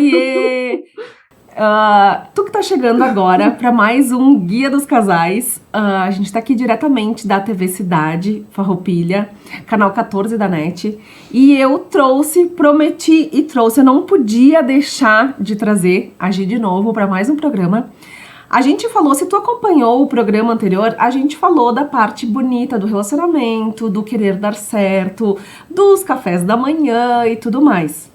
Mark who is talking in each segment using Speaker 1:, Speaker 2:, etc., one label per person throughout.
Speaker 1: Iê! Tu que tá chegando agora para mais um Guia dos Casais. A gente tá aqui diretamente da TV Cidade, Farroupilha, canal 14 da NET. E eu prometi e trouxe, eu não podia deixar de trazer a Gi de novo para mais um programa. A gente falou, se tu acompanhou o programa anterior, a gente falou da parte bonita do relacionamento, do querer dar certo, dos cafés da manhã e tudo mais.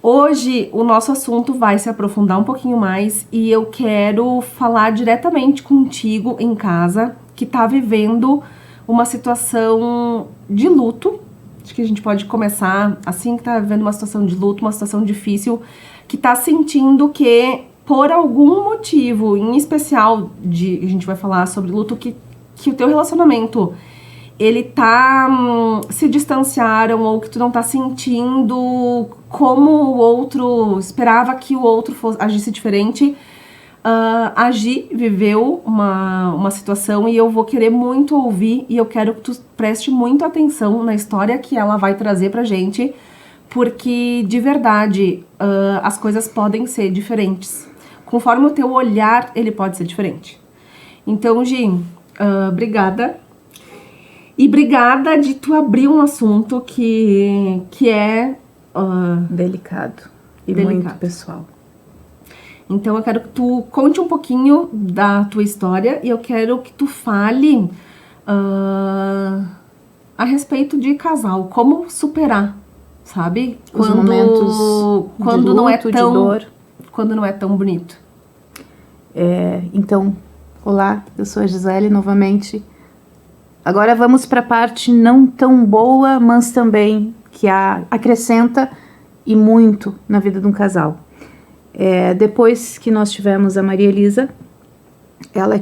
Speaker 1: Hoje o nosso assunto vai se aprofundar um pouquinho mais e eu quero falar diretamente contigo em casa, que tá vivendo uma situação de luto. Acho que a gente pode começar assim, que tá vivendo uma situação de luto, uma situação difícil, que tá sentindo que por algum motivo, em especial, a gente vai falar sobre luto, que o teu relacionamento, ele tá, se distanciaram, ou que tu não tá sentindo como o outro esperava que o outro agisse diferente. A Gi viveu uma situação e eu vou querer muito ouvir, e eu quero que tu preste muita atenção na história que ela vai trazer pra gente, porque de verdade as coisas podem ser diferentes. Conforme o teu olhar, ele pode ser diferente. Então, Gi, obrigada. E obrigada de tu abrir um assunto que é
Speaker 2: delicado e muito pessoal.
Speaker 1: Então eu quero que tu conte um pouquinho da tua história e eu quero que tu fale a respeito de casal, como superar, sabe?
Speaker 2: Os momentos
Speaker 1: quando
Speaker 2: de
Speaker 1: não é
Speaker 2: luto,
Speaker 1: tão,
Speaker 2: de dor.
Speaker 1: Quando não é tão bonito.
Speaker 2: Então, olá, eu sou a Gisele novamente. Agora vamos para a parte não tão boa, mas também que acrescenta e muito na vida de um casal. Depois que nós tivemos a Maria Elisa, ela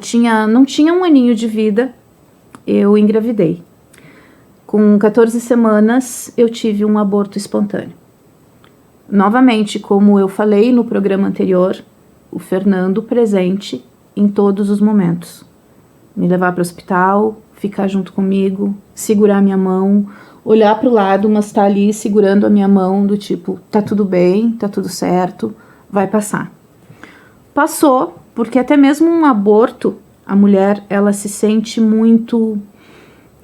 Speaker 2: não tinha um aninho de vida, eu engravidei. Com 14 semanas, eu tive um aborto espontâneo. Novamente, como eu falei no programa anterior, o Fernando presente em todos os momentos. Me levar para o hospital, ficar junto comigo, segurar minha mão, olhar para o lado, mas tá ali segurando a minha mão do tipo, tá tudo bem, tá tudo certo, vai passar. Passou, porque até mesmo um aborto, a mulher, ela se sente muito...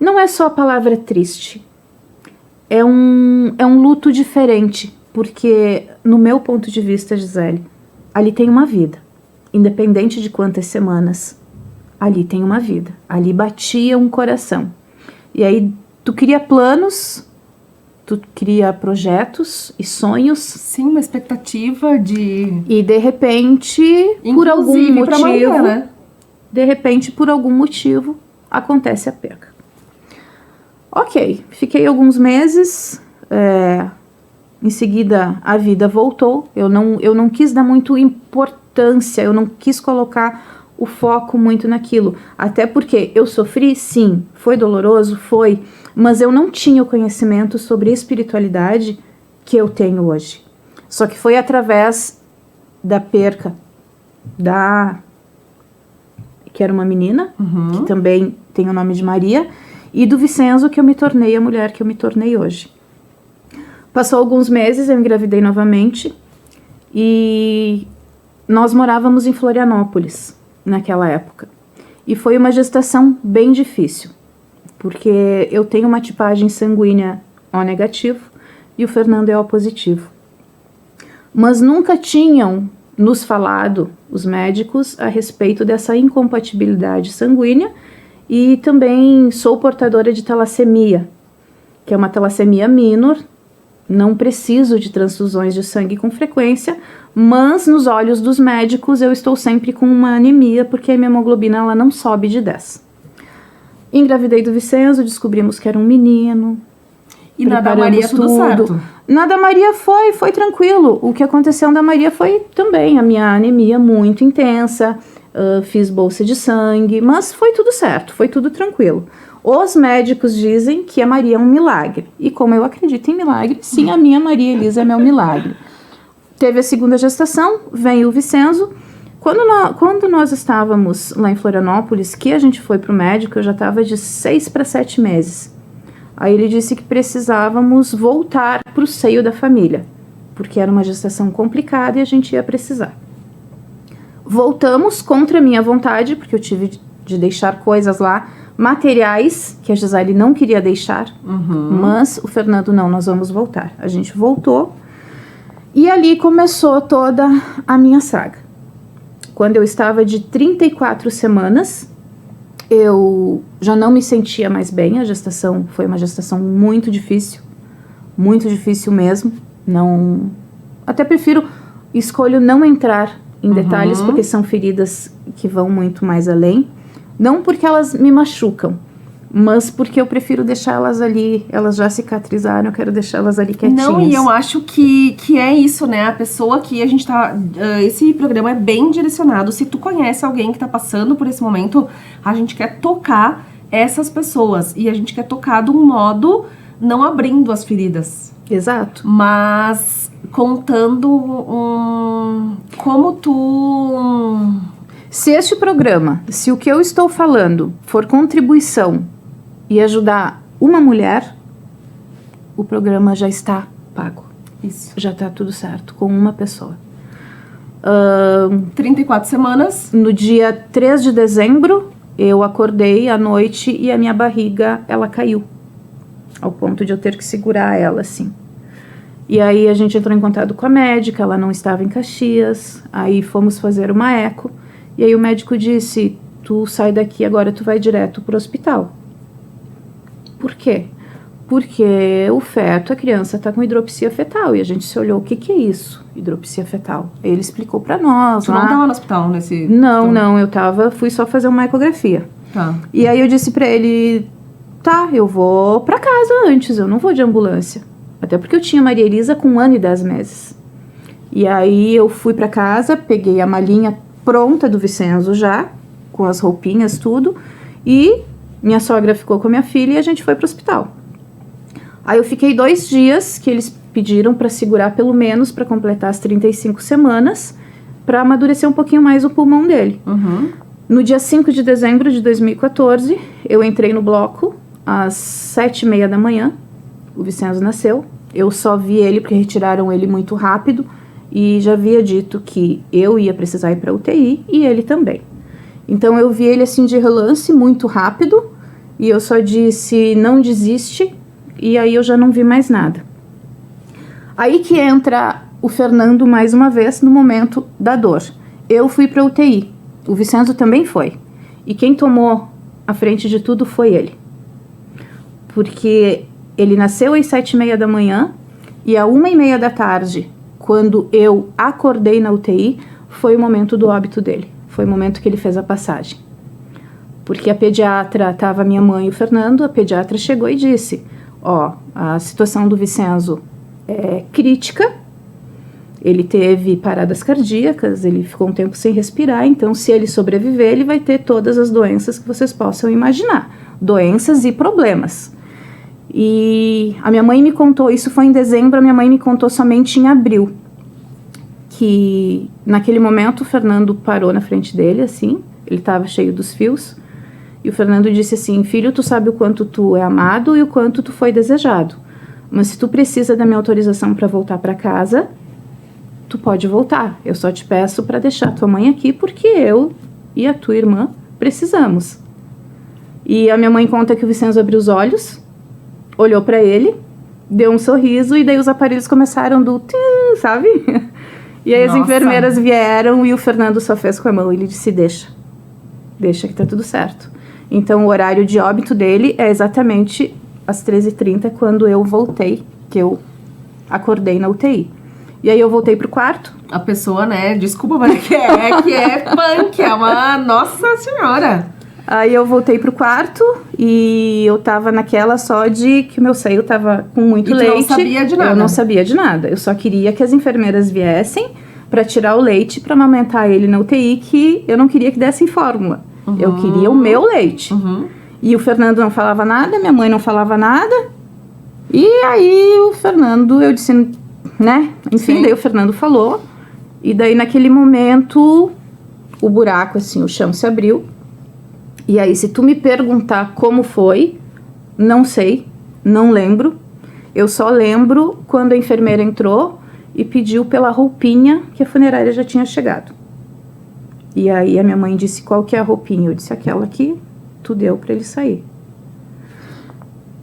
Speaker 2: Não é só a palavra triste, é um luto diferente, porque no meu ponto de vista, Gisele, ali tem uma vida, independente de quantas semanas. Ali tem uma vida, ali batia um coração. E aí tu cria planos, tu cria projetos e sonhos.
Speaker 1: Sim, uma expectativa de...
Speaker 2: E de repente, por algum motivo,
Speaker 1: Maria, né?
Speaker 2: De repente, por algum motivo, acontece a perca. Ok, fiquei alguns meses, em seguida a vida voltou, eu não quis dar muito importância, eu não quis colocar o foco muito naquilo, até porque eu sofri, sim, foi doloroso, foi, mas eu não tinha o conhecimento sobre espiritualidade que eu tenho hoje. Só que foi através da perca que era uma menina, que também tem o nome de Maria, e do Vicenzo que eu me tornei a mulher que eu me tornei hoje. Passou alguns meses, eu engravidei novamente, e nós morávamos em Florianópolis naquela época. E foi uma gestação bem difícil, porque eu tenho uma tipagem sanguínea O negativo e o Fernando é O positivo. Mas nunca tinham nos falado, os médicos, a respeito dessa incompatibilidade sanguínea, e também sou portadora de talassemia, que é uma talassemia minor, não preciso de transfusões de sangue com frequência, mas nos olhos dos médicos eu estou sempre com uma anemia, porque a minha hemoglobina ela não sobe de 10. Engravidei do Vicenzo, descobrimos que era um menino.
Speaker 1: E na da Maria tudo certo?
Speaker 2: Na da Maria foi tranquilo. O que aconteceu na Maria foi também a minha anemia muito intensa, fiz bolsa de sangue, mas foi tudo certo, foi tudo tranquilo. Os médicos dizem que a Maria é um milagre. E como eu acredito em milagre, sim, a minha Maria Elisa é meu milagre. Teve a segunda gestação, veio o Vicenzo. Quando nós estávamos lá em Florianópolis, que a gente foi para o médico, eu já estava de 6 para 7 meses. Aí ele disse que precisávamos voltar para o seio da família, porque era uma gestação complicada e a gente ia precisar. Voltamos contra a minha vontade, porque eu tive de deixar coisas lá, materiais que a Gisele não queria deixar, mas o Fernando não, nós vamos voltar. A gente voltou e ali começou toda a minha saga. Quando eu estava de 34 semanas, eu já não me sentia mais bem, a gestação foi uma gestação muito difícil mesmo. Não, até escolho não entrar em detalhes, porque são feridas que vão muito mais além. Não porque elas me machucam, mas porque eu prefiro deixar elas ali, elas já cicatrizaram, eu quero deixar elas ali quietinhas.
Speaker 1: Não, e eu acho que é isso, né? A pessoa que a gente tá... esse programa é bem direcionado. Se tu conhece alguém que tá passando por esse momento, a gente quer tocar essas pessoas. E a gente quer tocar de um modo não abrindo as feridas.
Speaker 2: Exato.
Speaker 1: Mas contando como tu...
Speaker 2: Se este programa, se o que eu estou falando for contribuição e ajudar uma mulher, o programa já está pago.
Speaker 1: Isso.
Speaker 2: Já está tudo certo, com uma pessoa.
Speaker 1: 34 semanas.
Speaker 2: No dia 3 de dezembro, eu acordei à noite e a minha barriga, ela caiu. Ao ponto de eu ter que segurar ela, assim. E aí a gente entrou em contato com a médica, ela não estava em Caxias. Aí fomos fazer uma eco. E aí o médico disse, tu sai daqui agora, tu vai direto pro hospital. Por quê? Porque o feto, a criança tá com hidropsia fetal. E a gente se olhou, o que é isso? Hidropsia fetal. Aí ele explicou pra nós.
Speaker 1: Tu não tava no hospital nesse...
Speaker 2: Não, eu fui só fazer uma ecografia.
Speaker 1: Tá.
Speaker 2: E aí eu disse pra ele, tá, eu vou pra casa antes, eu não vou de ambulância. Até porque eu tinha Maria Elisa com 1 ano e 10 meses. E aí eu fui pra casa, peguei a malinha pronta do Vicenzo já, com as roupinhas, tudo, e minha sogra ficou com a minha filha e a gente foi pro hospital. Aí eu fiquei 2 dias que eles pediram para segurar pelo menos para completar as 35 semanas, para amadurecer um pouquinho mais o pulmão dele. No dia 5 de dezembro de 2014, eu entrei no bloco às 7h30 da manhã, o Vicenzo nasceu, eu só vi ele porque retiraram ele muito rápido, e já havia dito que eu ia precisar ir para UTI e ele também. Então eu vi ele assim de relance, muito rápido, e eu só disse, não desiste, e aí eu já não vi mais nada. Aí que entra o Fernando mais uma vez no momento da dor. Eu fui para UTI, o Vicenzo também foi, e quem tomou a frente de tudo foi ele. Porque ele nasceu às 7h30 da manhã, e à 1h30 da tarde, quando eu acordei na UTI, foi o momento do óbito dele. Foi o momento que ele fez a passagem. Porque a pediatra, estava minha mãe e o Fernando, a pediatra chegou e disse, a situação do Vicenzo é crítica, ele teve paradas cardíacas, ele ficou um tempo sem respirar, então se ele sobreviver, ele vai ter todas as doenças que vocês possam imaginar. Doenças e problemas. E a minha mãe me contou, isso foi em dezembro, a minha mãe me contou somente em abril, que naquele momento o Fernando parou na frente dele, assim, ele estava cheio dos fios, e o Fernando disse assim, filho, tu sabe o quanto tu é amado e o quanto tu foi desejado, mas se tu precisa da minha autorização para voltar para casa, tu pode voltar, eu só te peço para deixar tua mãe aqui, porque eu e a tua irmã precisamos. E a minha mãe conta que o Vicenzo abriu os olhos, olhou pra ele, deu um sorriso e daí os aparelhos começaram do tim, sabe? E aí as enfermeiras vieram e o Fernando só fez com a mão. Ele disse, deixa que tá tudo certo. Então o horário de óbito dele é exatamente às 13h30, quando eu voltei, que eu acordei na UTI. E aí eu voltei pro quarto.
Speaker 1: A pessoa, né, desculpa, mas que é punk, é uma Nossa Senhora.
Speaker 2: Aí eu voltei pro quarto e eu tava naquela só de que o meu seio tava com muito leite.
Speaker 1: E tu não sabia de nada?
Speaker 2: Eu não sabia de nada. Eu só queria que as enfermeiras viessem pra tirar o leite, pra amamentar ele na UTI, que eu não queria que dessem fórmula. Eu queria o meu leite. E o Fernando não falava nada, minha mãe não falava nada. E aí o Fernando, eu disse, né? Enfim,
Speaker 1: Sim.
Speaker 2: Daí o Fernando falou. E daí naquele momento, o buraco, assim, o chão se abriu. E aí, se tu me perguntar como foi, não sei, não lembro. Eu só lembro quando a enfermeira entrou e pediu pela roupinha que a funerária já tinha chegado. E aí a minha mãe disse, qual que é a roupinha? Eu disse, aquela que tu deu para ele sair.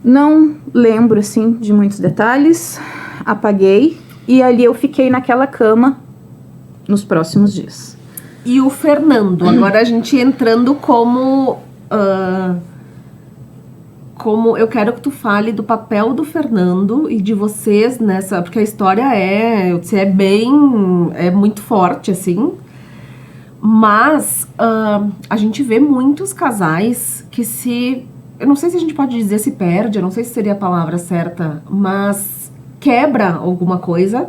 Speaker 2: Não lembro, assim, de muitos detalhes, apaguei, e ali eu fiquei naquela cama nos próximos dias.
Speaker 1: E o Fernando, agora a gente entrando como eu quero que tu fale do papel do Fernando e de vocês nessa, porque a história é muito forte, assim, mas a gente vê muitos casais que eu não sei se a gente pode dizer se perde, eu não sei se seria a palavra certa, mas quebra alguma coisa.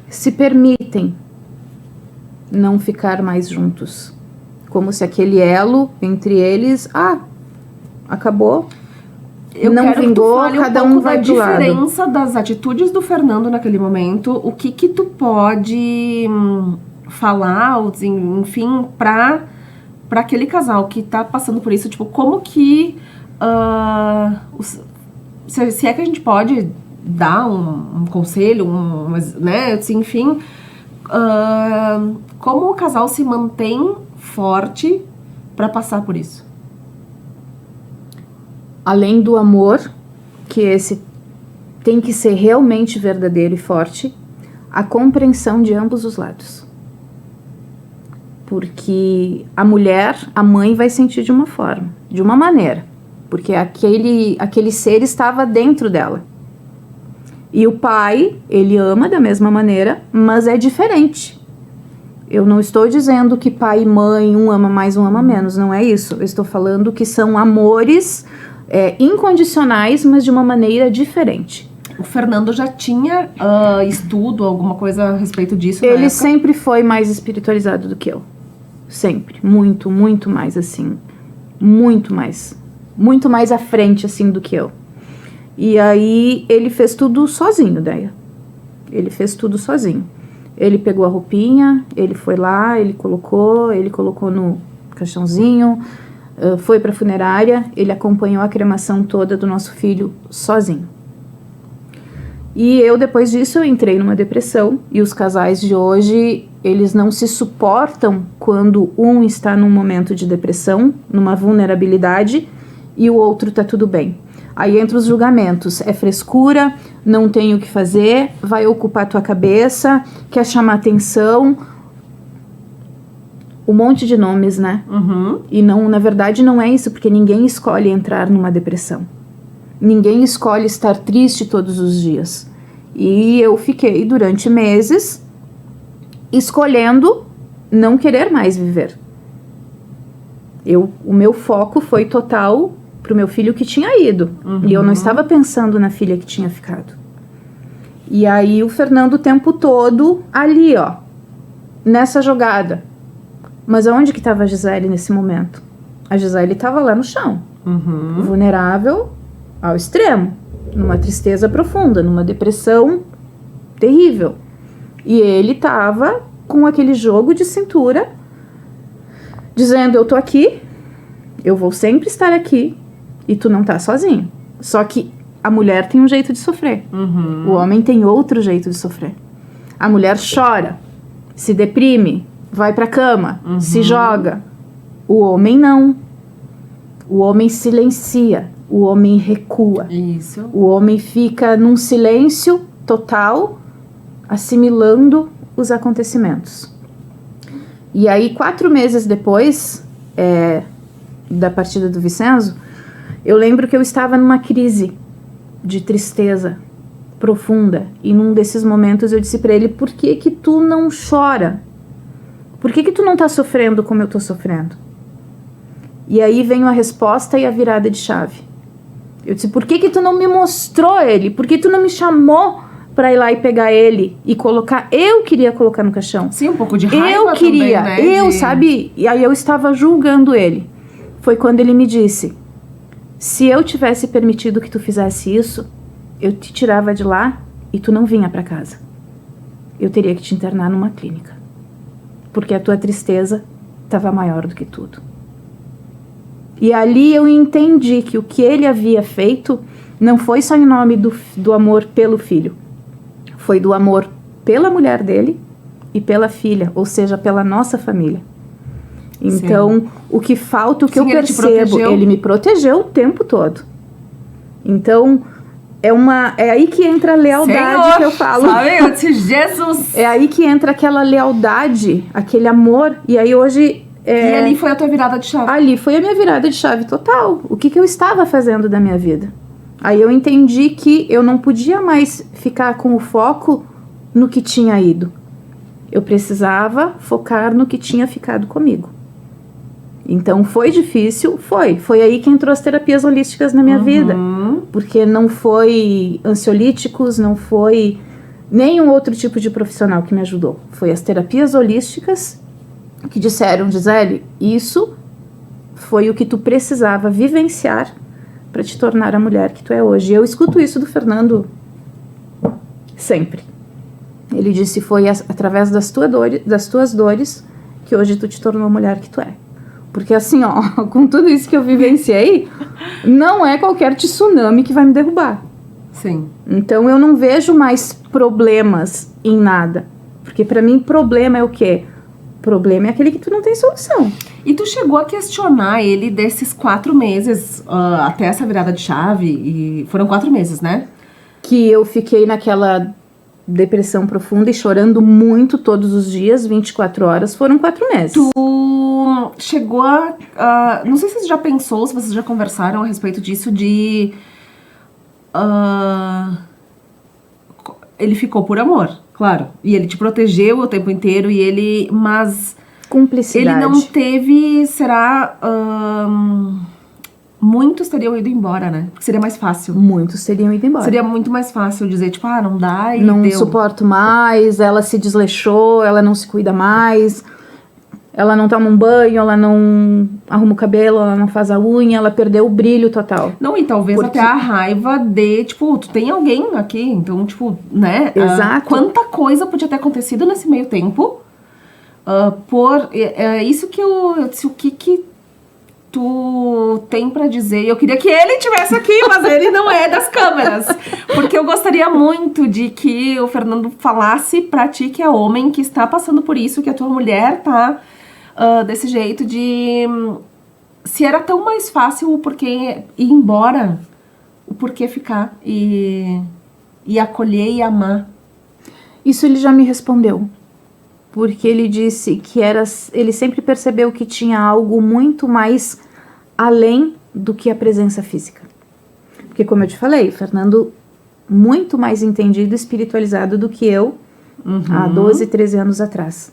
Speaker 2: Se permitem não ficar mais juntos. Como se aquele elo entre eles, acabou,
Speaker 1: eu
Speaker 2: não
Speaker 1: quero
Speaker 2: vingou,
Speaker 1: que tu fale
Speaker 2: cada
Speaker 1: um pouco
Speaker 2: um vai
Speaker 1: da
Speaker 2: pro lado.
Speaker 1: diferença das atitudes do Fernando naquele momento, o que que tu pode falar, enfim, pra aquele casal que tá passando por isso, tipo, como que se é que a gente pode dar um conselho, né, assim, enfim, como o casal se mantém forte pra passar por isso?
Speaker 2: Além do amor, que esse tem que ser realmente verdadeiro e forte, a compreensão de ambos os lados. Porque a mulher, a mãe, vai sentir de uma forma, de uma maneira, porque aquele ser estava dentro dela. E o pai, ele ama da mesma maneira, mas é diferente. Eu não estou dizendo que pai e mãe, um ama mais, um ama menos, não é isso. Eu estou falando que são amores incondicionais, mas de uma maneira diferente.
Speaker 1: O Fernando já tinha estudo, alguma coisa a respeito disso?
Speaker 2: Ele sempre foi mais espiritualizado do que eu. Sempre. Muito, muito mais, assim. Muito mais. Muito mais à frente, assim, do que eu. E aí, ele fez tudo sozinho, Deia. Ele fez tudo sozinho. Ele pegou a roupinha, ele foi lá, ele colocou no caixãozinho, foi pra funerária, ele acompanhou a cremação toda do nosso filho sozinho. E eu, depois disso, eu entrei numa depressão, e os casais de hoje, eles não se suportam quando um está num momento de depressão, numa vulnerabilidade, e o outro tá tudo bem. Aí entra os julgamentos, é frescura, não tem o que fazer, vai ocupar tua cabeça, quer chamar atenção, um monte de nomes, né?
Speaker 1: Uhum.
Speaker 2: E não, na verdade não é isso, porque ninguém escolhe entrar numa depressão. Ninguém escolhe estar triste todos os dias. E eu fiquei durante meses escolhendo não querer mais viver. O meu foco foi total pro meu filho que tinha ido.
Speaker 1: Uhum.
Speaker 2: E eu não estava pensando na filha que tinha ficado. E aí o Fernando o tempo todo ali, ó, nessa jogada. Mas aonde que estava a Gisele nesse momento? A Gisele estava lá no chão, vulnerável ao extremo, numa tristeza profunda, numa depressão terrível. E ele estava com aquele jogo de cintura, dizendo, eu tô aqui, eu vou sempre estar aqui, e tu não tá sozinho. Só que a mulher tem um jeito de sofrer. O homem tem outro jeito de sofrer. A mulher chora, se deprime, vai pra cama, se joga. O homem não. O homem silencia. O homem recua.
Speaker 1: Isso.
Speaker 2: O homem fica num silêncio total, assimilando os acontecimentos. E aí, 4 meses depois da partida do Vicenzo, eu lembro que eu estava numa crise de tristeza profunda. E num desses momentos eu disse pra ele, por que que tu não chora? Por que que tu não tá sofrendo como eu tô sofrendo? E aí vem a resposta e a virada de chave. Eu disse, por que que tu não me mostrou ele? Por que tu não me chamou pra ir lá e pegar ele e colocar? Eu queria colocar no caixão.
Speaker 1: Sim, um pouco de raiva
Speaker 2: eu queria,
Speaker 1: também, né?
Speaker 2: Sabe? E aí eu estava julgando ele. Foi quando ele me disse, se eu tivesse permitido que tu fizesse isso, eu te tirava de lá e tu não vinha pra casa. Eu teria que te internar numa clínica. Porque a tua tristeza estava maior do que tudo. E ali eu entendi que o que ele havia feito não foi só em nome do amor pelo filho. Foi do amor pela mulher dele e pela filha, ou seja, pela nossa família. Então, o que falta, o que eu percebo, ele me protegeu o tempo todo. Então, é aí que entra a lealdade, Senhor, que eu falo.
Speaker 1: Sabe? Eu disse, Jesus!
Speaker 2: É aí que entra aquela lealdade, aquele amor. E aí hoje...
Speaker 1: E ali foi a tua virada de chave.
Speaker 2: Ali foi a minha virada de chave total. O que eu estava fazendo da minha vida? Aí eu entendi que eu não podia mais ficar com o foco no que tinha ido. Eu precisava focar no que tinha ficado comigo. Então foi difícil, foi aí que entrou as terapias holísticas na minha vida, porque não foi ansiolíticos, não foi nenhum outro tipo de profissional que me ajudou, foi as terapias holísticas que disseram, Gisele, isso foi o que tu precisava vivenciar para te tornar a mulher que tu é hoje. E eu escuto isso do Fernando sempre. Ele disse, foi através das tuas dores que hoje tu te tornou a mulher que tu é. Porque assim, ó, com tudo isso que eu vivenciei, não é qualquer tsunami que vai me derrubar.
Speaker 1: Sim.
Speaker 2: Então eu não vejo mais problemas em nada. Porque pra mim, problema é o quê? Problema é aquele que tu não tem solução.
Speaker 1: E tu chegou a questionar ele desses 4 meses, até essa virada de chave, e foram 4 meses, né?
Speaker 2: Que eu fiquei naquela depressão profunda e chorando muito todos os dias, 24 horas, foram 4 meses.
Speaker 1: Tu chegou a... não sei se você já pensou, se vocês já conversaram a respeito disso, de... ele ficou por amor, claro. E ele te protegeu o tempo inteiro, e ele... Mas...
Speaker 2: Cumplicidade.
Speaker 1: Ele não teve, será... muitos teriam ido embora, né? Porque seria mais fácil.
Speaker 2: Muitos teriam ido embora.
Speaker 1: Seria muito mais fácil dizer, tipo, não dá e
Speaker 2: não
Speaker 1: deu.
Speaker 2: Suporto mais, ela se desleixou, ela não se cuida mais, ela não toma um banho, ela não arruma o cabelo, ela não faz a unha, ela perdeu o brilho total.
Speaker 1: Não, e talvez até a raiva de, tipo, tu tem alguém aqui, então, tipo, né?
Speaker 2: Exato.
Speaker 1: Quanta coisa podia ter acontecido nesse meio tempo isso que eu disse, o que tu tem pra dizer? Eu queria que ele estivesse aqui, mas ele não é das câmeras. Porque eu gostaria muito de que o Fernando falasse pra ti, que é homem, que está passando por isso, que a tua mulher tá desse jeito, de... Se era tão mais fácil o porquê ir embora, o porquê ficar e acolher e amar.
Speaker 2: Isso ele já me respondeu. Porque ele disse que ele sempre percebeu que tinha algo muito mais além do que a presença física. Porque, como eu te falei, Fernando muito mais entendido e espiritualizado do que eu há 12, 13 anos atrás.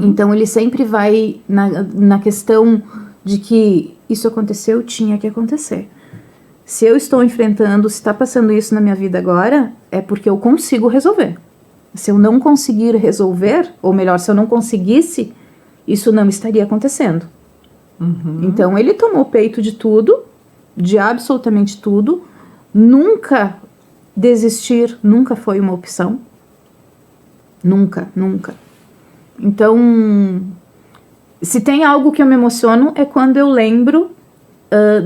Speaker 2: Então, ele sempre vai na questão de que isso aconteceu, tinha que acontecer. Se eu estou enfrentando, se está passando isso na minha vida agora, é porque eu consigo resolver. Se eu não conseguir resolver, ou melhor, se eu não conseguisse, isso não estaria acontecendo. Então, ele tomou peito de tudo, de absolutamente tudo. Nunca desistir, nunca foi uma opção. Nunca, nunca. Então, se tem algo que eu me emociono, é quando eu lembro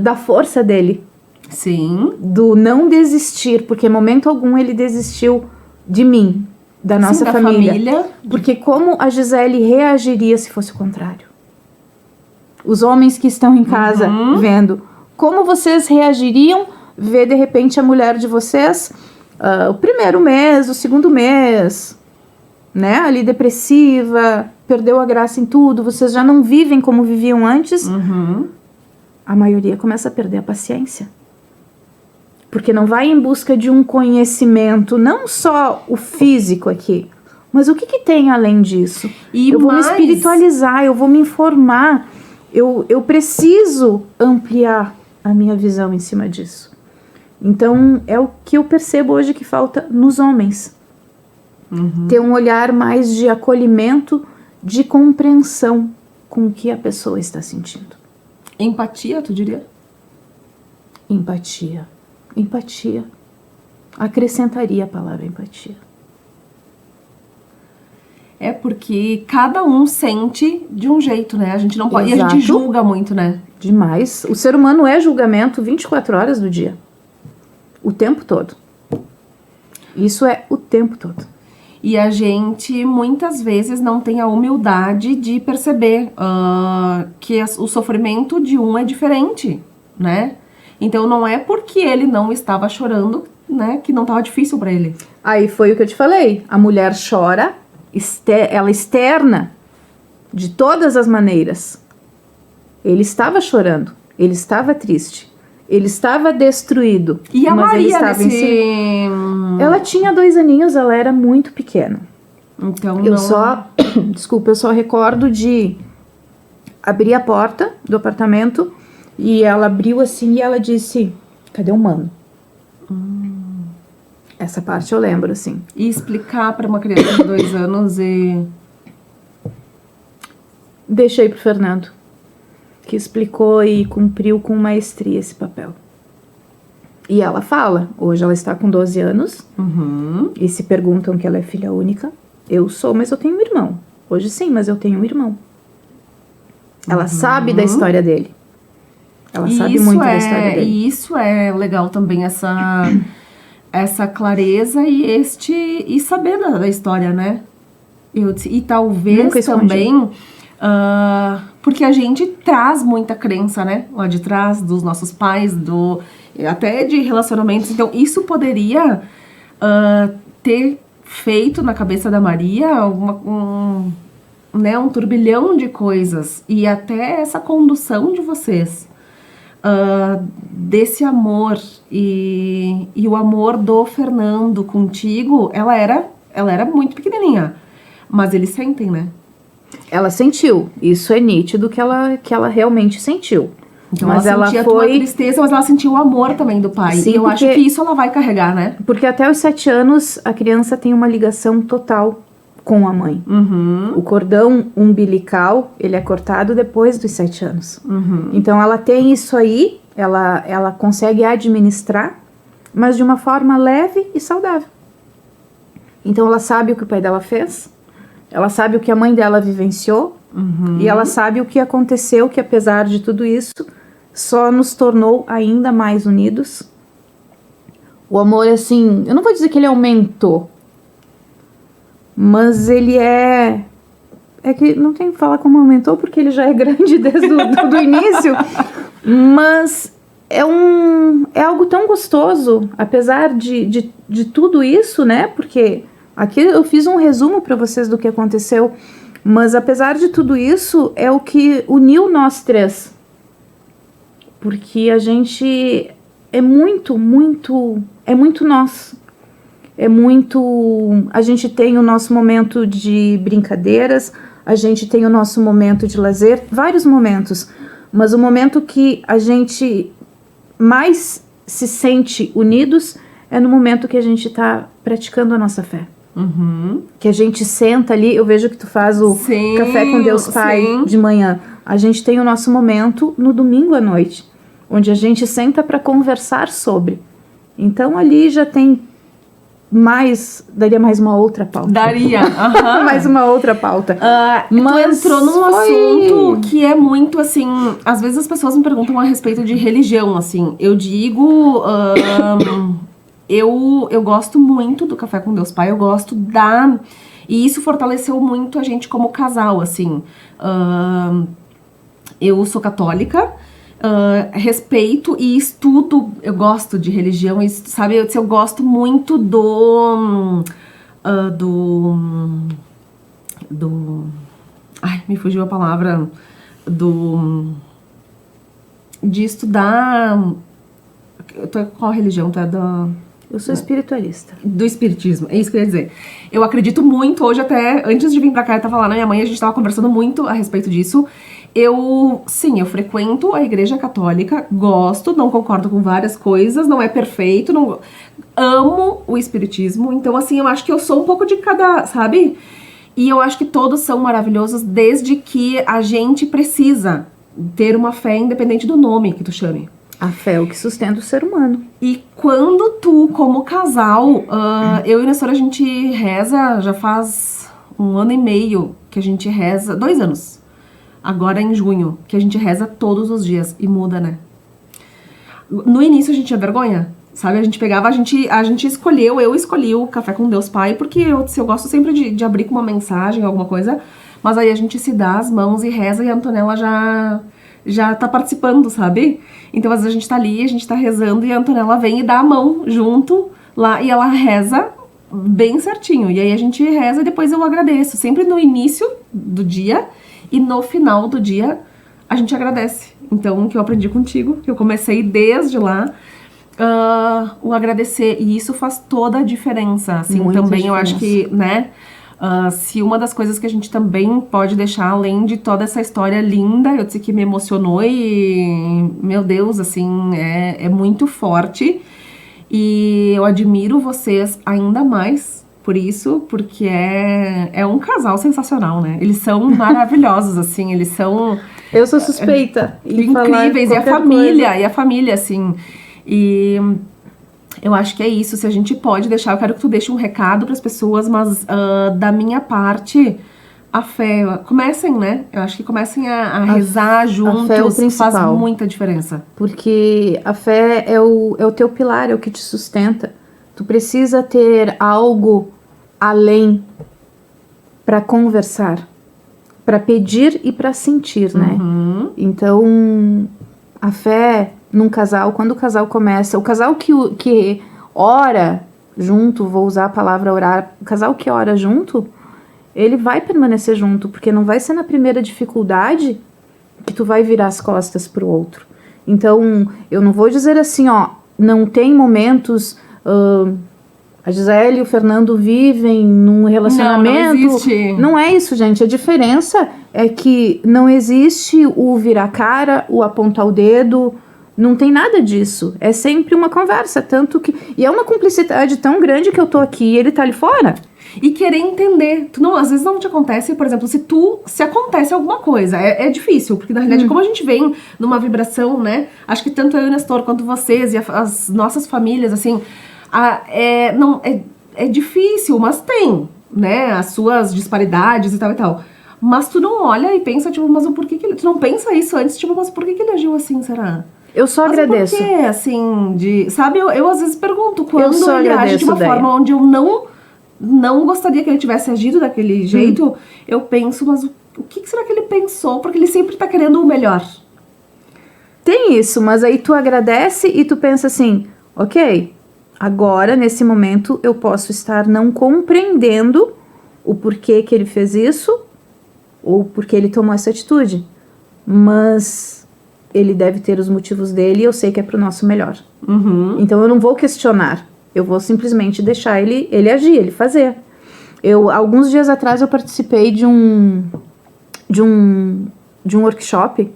Speaker 2: da força dele.
Speaker 1: Sim.
Speaker 2: Do não desistir, porque em momento algum ele desistiu de mim. Da nossa família. Porque como a Gisele reagiria se fosse o contrário? Os homens que estão em casa vendo, como vocês reagiriam ver de repente a mulher de vocês o primeiro mês, o segundo mês, né? Ali depressiva, perdeu a graça em tudo, vocês já não vivem como viviam antes. A maioria começa a perder a paciência. Porque não vai em busca de um conhecimento, não só o físico aqui, mas o que tem além disso? Eu vou me espiritualizar, eu vou me informar, eu preciso ampliar a minha visão em cima disso. Então, é o que eu percebo hoje que falta nos homens. Ter um olhar mais de acolhimento, de compreensão com o que a pessoa está sentindo.
Speaker 1: Empatia, tu diria?
Speaker 2: Empatia. Empatia. Acrescentaria a palavra empatia.
Speaker 1: É porque cada um sente de um jeito, né? A gente não pode...
Speaker 2: Exato.
Speaker 1: E a gente julga muito, né?
Speaker 2: Demais. O ser humano é julgamento 24 horas do dia. O tempo todo. Isso é o tempo todo.
Speaker 1: E a gente, muitas vezes, não tem a humildade de perceber que o sofrimento de um é diferente, né? Então, não é porque ele não estava chorando, né, que não estava difícil para ele.
Speaker 2: Aí foi o que eu te falei. A mulher chora, ela externa de todas as maneiras. Ele estava chorando, ele estava triste, ele estava destruído.
Speaker 1: E a
Speaker 2: mas
Speaker 1: Maria
Speaker 2: ele estava
Speaker 1: nesse...
Speaker 2: Ela tinha 2 aninhos, ela era muito pequena.
Speaker 1: Então,
Speaker 2: Desculpa, eu só recordo de abrir a porta do apartamento e ela abriu assim e ela disse: cadê o mano? Essa parte eu lembro, assim.
Speaker 1: E explicar para uma criança de 2 anos e...
Speaker 2: Deixei pro Fernando, que explicou e cumpriu com maestria esse papel. E ela fala, hoje ela está com 12 anos, e se perguntam que ela é filha única. Eu sou, mas eu tenho um irmão. Hoje sim, mas eu tenho um irmão. Ela sabe da história dele. Ela sabe muito da história dele.
Speaker 1: E isso é legal também, essa clareza e saber da história, né? E talvez também... porque a gente traz muita crença, né? Lá de trás, dos nossos pais, até de relacionamentos. Então, isso poderia ter feito na cabeça da Maria um turbilhão de coisas. E até essa condução de vocês, desse amor e o amor do Fernando contigo, ela era muito pequenininha. Mas eles sentem, né?
Speaker 2: Ela sentiu. Isso é nítido que ela realmente sentiu.
Speaker 1: Então mas ela sentia a tua tristeza, mas ela sentiu o amor também do pai. Sim, e eu acho que isso ela vai carregar, né?
Speaker 2: Porque até os 7 anos a criança tem uma ligação total com a mãe. O cordão umbilical, ele é cortado depois dos 7 anos. Então ela tem isso aí, ela consegue administrar, mas de uma forma leve e saudável. Então ela sabe o que o pai dela fez, ela sabe o que a mãe dela vivenciou, e ela sabe o que aconteceu, que apesar de tudo isso, só nos tornou ainda mais unidos. O amor, assim, eu não vou dizer que ele aumentou, mas ele é que não tem que falar como aumentou, porque ele já é grande desde do início, mas é algo tão gostoso, apesar de tudo isso, né, porque aqui eu fiz um resumo para vocês do que aconteceu, mas apesar de tudo isso, é o que uniu nós três. Porque a gente é muito nós. A gente tem o nosso momento de brincadeiras, a gente tem o nosso momento de lazer, vários momentos. Mas o momento que a gente mais se sente unidos é no momento que a gente está praticando a nossa fé. Que a gente senta ali, eu vejo que tu faz o café com Deus Pai de manhã. A gente tem o nosso momento no domingo à noite, onde a gente senta para conversar sobre. Então ali já tem daria mais uma outra pauta.
Speaker 1: Daria,
Speaker 2: mais uma outra pauta.
Speaker 1: Mas tu entrou num assunto que é muito assim, às vezes as pessoas me perguntam a respeito de religião, assim, eu digo, eu gosto muito do Café com Deus Pai, eu gosto e isso fortaleceu muito a gente como casal, assim, eu sou católica, respeito e estudo, eu gosto de religião, sabe, eu gosto muito ai, me fugiu a palavra, de estudar, qual religião tu é
Speaker 2: Eu sou espiritualista.
Speaker 1: Do espiritismo, é isso que eu ia dizer. Eu acredito muito, hoje até, antes de vir pra cá, eu tava lá na minha mãe, a gente tava conversando muito a respeito disso. Eu frequento a igreja católica, gosto, não concordo com várias coisas, não é perfeito, amo o espiritismo, então assim, eu acho que eu sou um pouco de cada, sabe? E eu acho que todos são maravilhosos, desde que a gente precisa ter uma fé independente do nome que tu chame.
Speaker 2: A fé é o que sustenta o ser humano.
Speaker 1: E quando tu, como casal, eu e a Nessora, a gente reza, já faz 1 ano e meio que a gente reza, 2 anos. Agora em junho, que a gente reza todos os dias e muda, né? No início a gente tinha vergonha, Sabe, a gente pegava, a gente escolheu, eu escolhi o Café com Deus Pai, porque eu gosto sempre de abrir com uma mensagem, alguma coisa, mas aí a gente se dá as mãos e reza e a Antonella já tá participando, sabe? Então às vezes a gente tá ali, a gente tá rezando e a Antonella vem e dá a mão junto lá e ela reza bem certinho. E aí a gente reza e depois eu agradeço, sempre no início do dia e no final do dia a gente agradece. Então, o que eu aprendi contigo, que eu comecei desde lá, o agradecer, e isso faz toda a diferença, assim,
Speaker 2: Muita
Speaker 1: também
Speaker 2: diferença.
Speaker 1: eu acho que, né, se uma das coisas que a gente também pode deixar, além de toda essa história linda, eu disse que me emocionou e, meu Deus, assim, é muito forte, e eu admiro vocês ainda mais por isso, porque é um casal sensacional, né, eles são maravilhosos, assim, eles são...
Speaker 2: Eu sou suspeita em falar
Speaker 1: incríveis, e a
Speaker 2: qualquer
Speaker 1: família,
Speaker 2: coisa.
Speaker 1: e a família, assim, e eu acho que é isso, se a gente pode deixar, eu quero que tu deixe um recado pras pessoas, mas da minha parte, a fé, comecem, né, eu acho que comecem a rezar juntos,
Speaker 2: fé é o
Speaker 1: faz
Speaker 2: principal.
Speaker 1: muita diferença.
Speaker 2: Porque a fé é o teu pilar, é o que te sustenta. Tu precisa ter algo além para conversar, para pedir e para sentir, né? Então, a fé num casal, quando o casal começa, o casal que ora junto, vou usar a palavra orar, o casal que ora junto, ele vai permanecer junto, porque não vai ser na primeira dificuldade que tu vai virar as costas pro outro. Então, eu não vou dizer assim, ó, não tem momentos... a Gisele e o Fernando vivem num relacionamento...
Speaker 1: Não existe.
Speaker 2: Não é isso, gente. A diferença é que não existe o virar cara, o apontar o dedo... Não tem nada disso. É sempre uma conversa, tanto que... E é uma cumplicidade tão grande que eu tô aqui e ele tá ali fora.
Speaker 1: E querer entender. Às vezes não te acontece, por exemplo, se acontece alguma coisa, é difícil, porque na realidade, como a gente vem numa vibração, né? Acho que tanto eu e o Nestor quanto vocês e as nossas famílias, assim, é difícil, mas tem, né? As suas disparidades e tal e tal. Mas tu não olha e pensa, tipo, mas por que ele... Tu não pensa isso antes, tipo, mas por que ele agiu assim, será?
Speaker 2: Eu só agradeço.
Speaker 1: Por que, assim, sabe, eu às vezes pergunto quando
Speaker 2: só
Speaker 1: ele age de
Speaker 2: agradeço,
Speaker 1: uma
Speaker 2: Deia.
Speaker 1: forma onde eu não gostaria que ele tivesse agido daquele jeito, eu penso, mas o que será que ele pensou? Porque ele sempre tá querendo o melhor.
Speaker 2: Tem isso, mas aí tu agradece e tu pensa assim, ok, agora, nesse momento, eu posso estar não compreendendo o porquê que ele fez isso ou porque ele tomou essa atitude, mas ele deve ter os motivos dele e eu sei que é pro nosso melhor. Então eu não vou questionar, eu vou simplesmente deixar ele agir, ele fazer. Alguns dias atrás eu participei de um workshop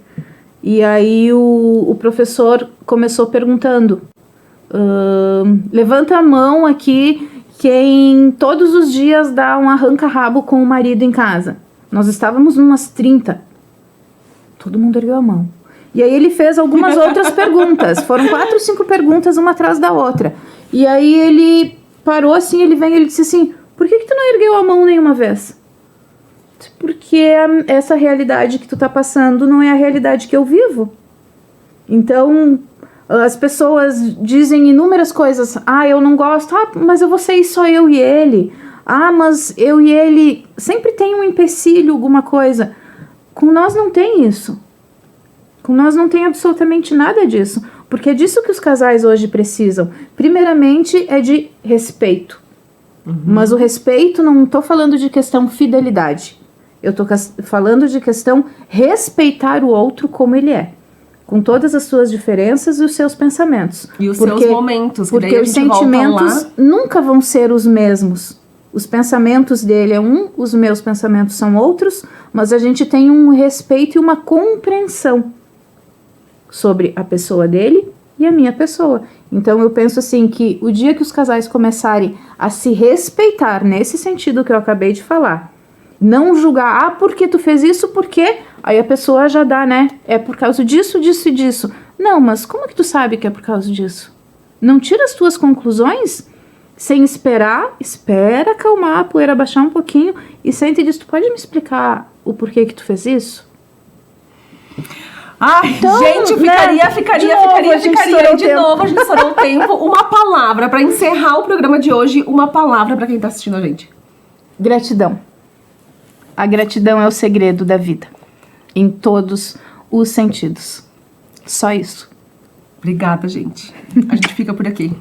Speaker 2: e aí o professor começou perguntando, levanta a mão aqui quem todos os dias dá um arranca-rabo com o marido em casa. Nós estávamos umas 30. Todo mundo ergueu a mão. E aí ele fez algumas outras perguntas. Foram 4 ou 5 perguntas, uma atrás da outra. E aí ele parou assim, ele disse assim, por que tu não ergueu a mão nenhuma vez? Porque essa realidade que tu tá passando não é a realidade que eu vivo. Então, as pessoas dizem inúmeras coisas. Eu não gosto. Mas eu vou sair só eu e ele. Mas eu e ele sempre tem um empecilho, alguma coisa. Com nós não tem isso. Com nós não tem absolutamente nada disso. Porque é disso que os casais hoje precisam. Primeiramente é de respeito. Mas o respeito, não estou falando de questão fidelidade. Eu estou falando de questão respeitar o outro como ele é. Com todas as suas diferenças e os seus pensamentos.
Speaker 1: E os seus momentos. Que
Speaker 2: porque
Speaker 1: daí a
Speaker 2: os
Speaker 1: gente
Speaker 2: sentimentos nunca vão ser os mesmos. Os pensamentos dele é os meus pensamentos são outros, mas a gente tem um respeito e uma compreensão sobre a pessoa dele e a minha pessoa. Então eu penso assim que o dia que os casais começarem a se respeitar nesse sentido que eu acabei de falar, não julgar, porque tu fez isso, porque aí a pessoa já dá, né? É por causa disso, disso e disso. Não, mas como que tu sabe que é por causa disso? Não tira as tuas conclusões sem espera acalmar, a poeira baixar um pouquinho e senta e diz, tu pode me explicar o porquê que tu fez isso?
Speaker 1: Ai,
Speaker 2: Então,
Speaker 1: gente,
Speaker 2: né? De novo, a gente estourou o
Speaker 1: De
Speaker 2: tempo.
Speaker 1: novo, a gente estourou o tempo. Uma palavra pra encerrar o programa de hoje. Uma palavra pra quem tá assistindo a gente.
Speaker 2: Gratidão. A gratidão é o segredo da vida. Em todos os sentidos. Só isso.
Speaker 1: Obrigada, gente. A gente fica por aqui.